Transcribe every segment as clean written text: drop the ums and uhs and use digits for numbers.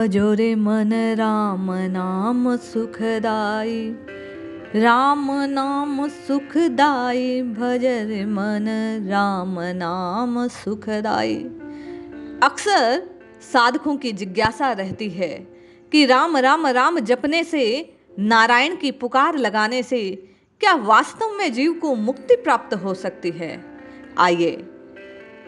भजो रे मन राम नाम सुखदाई, राम नाम सुखदाई, भज रे मन राम नाम सुखदाई। अक्सर साधकों की जिज्ञासा रहती है कि राम राम राम जपने से, नारायण की पुकार लगाने से क्या वास्तव में जीव को मुक्ति प्राप्त हो सकती है। आइए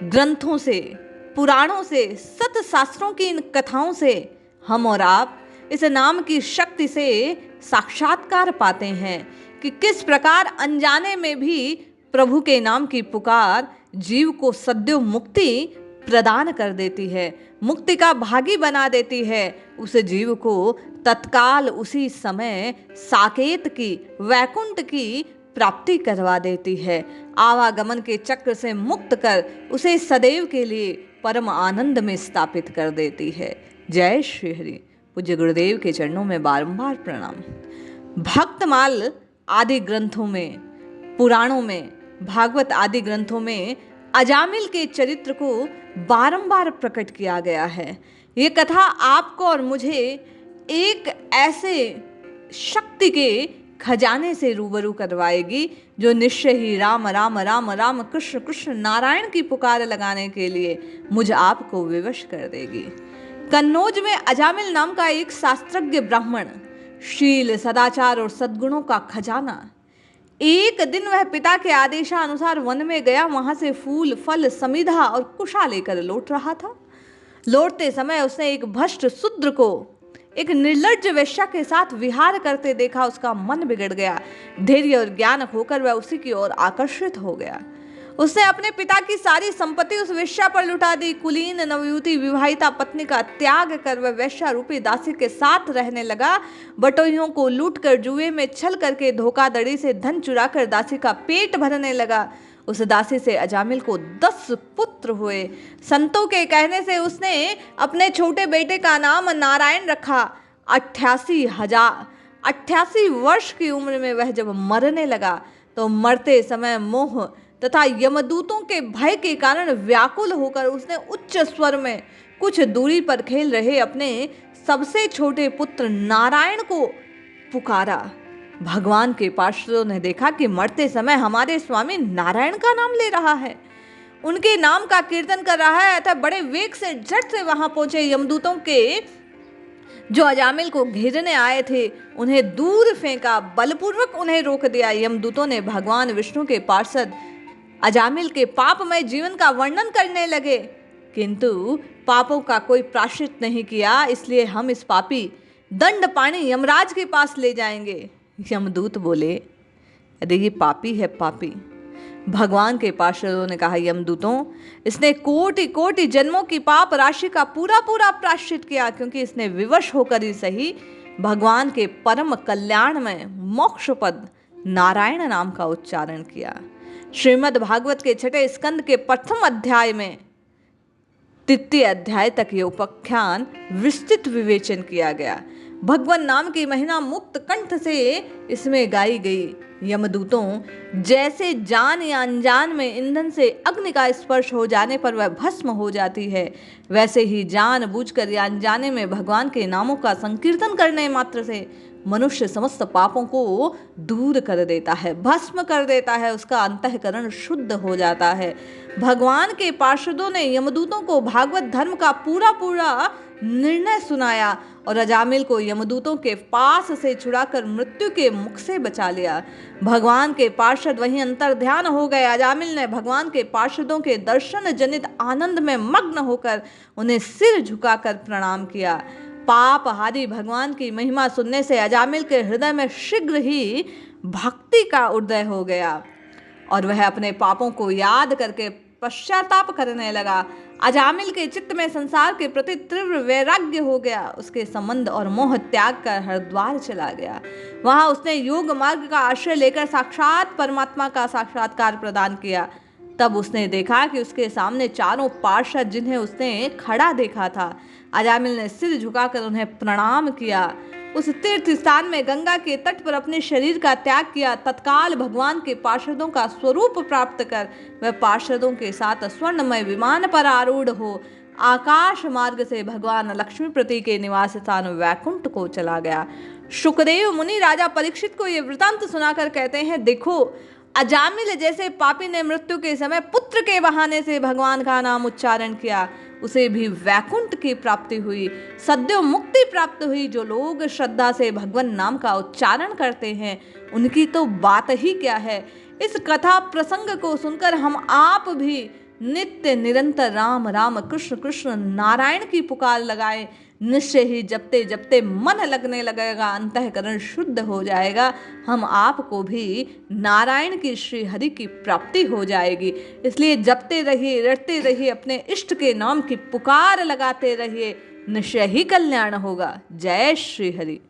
ग्रंथों से, पुराणों से, सत शास्त्रों की इन कथाओं से हम और आप इस नाम की शक्ति से साक्षात्कार पाते हैं कि किस प्रकार अनजाने में भी प्रभु के नाम की पुकार जीव को सद्यो मुक्ति प्रदान कर देती है, मुक्ति का भागी बना देती है। उस जीव को तत्काल उसी समय साकेत की, वैकुंठ की प्राप्ति करवा देती है। आवागमन के चक्र से मुक्त कर उसे सदैव के लिए परम आनंद में स्थापित कर देती है। जय श्री हरि। पूज्य गुरुदेव के चरणों में बारंबार प्रणाम। भक्तमाल आदि ग्रंथों में, पुराणों में, भागवत आदि ग्रंथों में अजामिल के चरित्र को बारंबार प्रकट किया गया है। ये कथा आपको और मुझे एक ऐसे शक्ति के खजाने से रूबरू करवाएगी जो निश्चय ही राम राम राम राम कृष्ण कृष्ण नारायण की पुकार लगाने के लिए मुझ आपको विवश कर देगी। कन्नौज में अजामिल नाम का एक शास्त्रज्ञ ब्राह्मण, शील, सदाचार और सद्गुणों का खजाना। एक दिन वह पिता के आदेशानुसार वन में गया, वहां से फूल, फल, समिधा और कुशा लेकर लौट रहा था। लौटते समय उसने एक भ्रष्ट शूद्र को एक निर्लज्ज वेश्या के साथ विहार करते देखा। उसका मन बिगड़ गया। धैर्य और ज्ञान होकर वह उसी की ओर आकर्षित हो गया। उसने अपने पिता की सारी संपत्ति उस वेश्या पर लुटा दी। कुलीन नवयुवती विवाहिता पत्नी का त्याग कर वह वेश्या रूपी दासी के साथ रहने लगा। बटोहियों को लूटकर, जुए में छल करके, धोखाधड़ी से धन चुराकर दासी का पेट भरने लगा। उस दासी से अजामिल को 10 पुत्र हुए। संतों के कहने से उसने अपने छोटे बेटे का नाम नारायण रखा। 88 वर्ष की उम्र में वह जब मरने लगा तो मरते समय मोह तथा यमदूतों के भय के कारण व्याकुल होकर उसने उच्च स्वर में कुछ दूरी पर खेल रहे अपने सबसे छोटे पुत्र नारायण को पुकारा। भगवान के पार्षदों ने देखा कि मरते समय हमारे स्वामी नारायण का नाम ले रहा है, उनके नाम का कीर्तन कर रहा है। अतः बड़े वेग से झट से वहां पहुंचे। यमदूतों के जो अजामिल को घेरने आए थे उन्हें दूर फेंका, बलपूर्वक उन्हें रोक दिया। यमदूतों ने भगवान विष्णु के पार्षद अजामिल के पापमय जीवन का वर्णन करने लगे, किंतु पापों का कोई प्रायश्चित नहीं किया, इसलिए हम इस पापी दंड पाणी यमराज के पास ले जाएंगे। यमदूत बोले, अरे ये पापी है, पापी। भगवान के पार्षदों ने कहा, यमदूतों, इसने कोटि कोटि जन्मों की पाप राशि का पूरा पूरा प्रायश्चित किया, क्योंकि इसने विवश होकर ही सही भगवान के परम कल्याण में मोक्ष पद नारायण नाम का उच्चारण किया। श्रीमद् भागवत के 6 स्कंद के प्रथम अध्याय में 3 अध्याय तक ये उपाख्यान विस्तृत विवेचन किया गया। भगवान नाम की महिमा मुक्त कंठ से इसमें गाई गई। यमदूतों, जैसे जान या अनजान में ईंधन से अग्नि का स्पर्श हो जाने पर वह भस्म हो जाती है, वैसे ही जान बूझकर या अनजाने में भगवान के नामों का संकीर्तन करने मात्र से मनुष्य समस्त पापों को दूर कर देता है, भस्म कर देता है, उसका अंतःकरण शुद्ध हो जाता है। भगवान के पार्षदों ने यमदूतों को भागवत धर्म का पूरा पूरा निर्णय सुनाया और अजामिल को यमदूतों के पास से छुड़ाकर मृत्यु के मुख से बचा लिया। भगवान के पार्षद वहीं अंतर ध्यान हो गए। अजामिल ने भगवान के पार्षदों के दर्शन जनित आनंद में मग्न होकर उन्हें सिर झुकाकर प्रणाम किया। पाप हारी भगवान की महिमा सुनने से अजामिल के हृदय में शीघ्र ही भक्ति का उदय हो गया और वह अपने पापों को याद करके पश्चाताप करने लगा। अजामिल के चित्त में संसार के प्रति तीव्र वैराग्य हो गया। उसके संबंध और मोह त्याग कर हरिद्वार चला गया। वहां उसने योग मार्ग का आश्रय लेकर साक्षात परमात्मा का साक्षात्कार प्रदान किया। तब उसने देखा कि उसके सामने चारों पार्षद जिन्हें उसने खड़ा देखा था, अजामिल ने सिर झुकाकर उन्हें प्रणाम किया। उस तीर्थ स्थान में गंगा के तट पर अपने शरीर का त्याग किया। तत्काल भगवान के पार्षदों का स्वरूप प्राप्त कर वह पार्षदों के साथ स्वर्णमय विमान पर आरूढ़ हो आकाश मार्ग से भगवान लक्ष्मीपति के निवास स्थान वैकुंठ को चला गया। शुकदेव मुनि राजा परीक्षित को यह वृतांत सुनाकर कहते हैं, देखो अजामिल जैसे पापी ने मृत्यु के समय पुत्र के बहाने से भगवान का नाम उच्चारण किया, उसे भी वैकुंठ की प्राप्ति हुई, सद्यो मुक्ति प्राप्त हुई। जो लोग श्रद्धा से भगवान नाम का उच्चारण करते हैं उनकी तो बात ही क्या है। इस कथा प्रसंग को सुनकर हम आप भी नित्य निरंतर राम राम कृष्ण कृष्ण नारायण की पुकार लगाए। निश्चय ही जपते जपते मन लगने लगेगा, अंतःकरण शुद्ध हो जाएगा, हम आपको भी नारायण की श्री हरि की प्राप्ति हो जाएगी। इसलिए जपते रहिए, रटते रहिए, अपने इष्ट के नाम की पुकार लगाते रहिए, निश्चय ही कल्याण होगा। जय श्री हरि।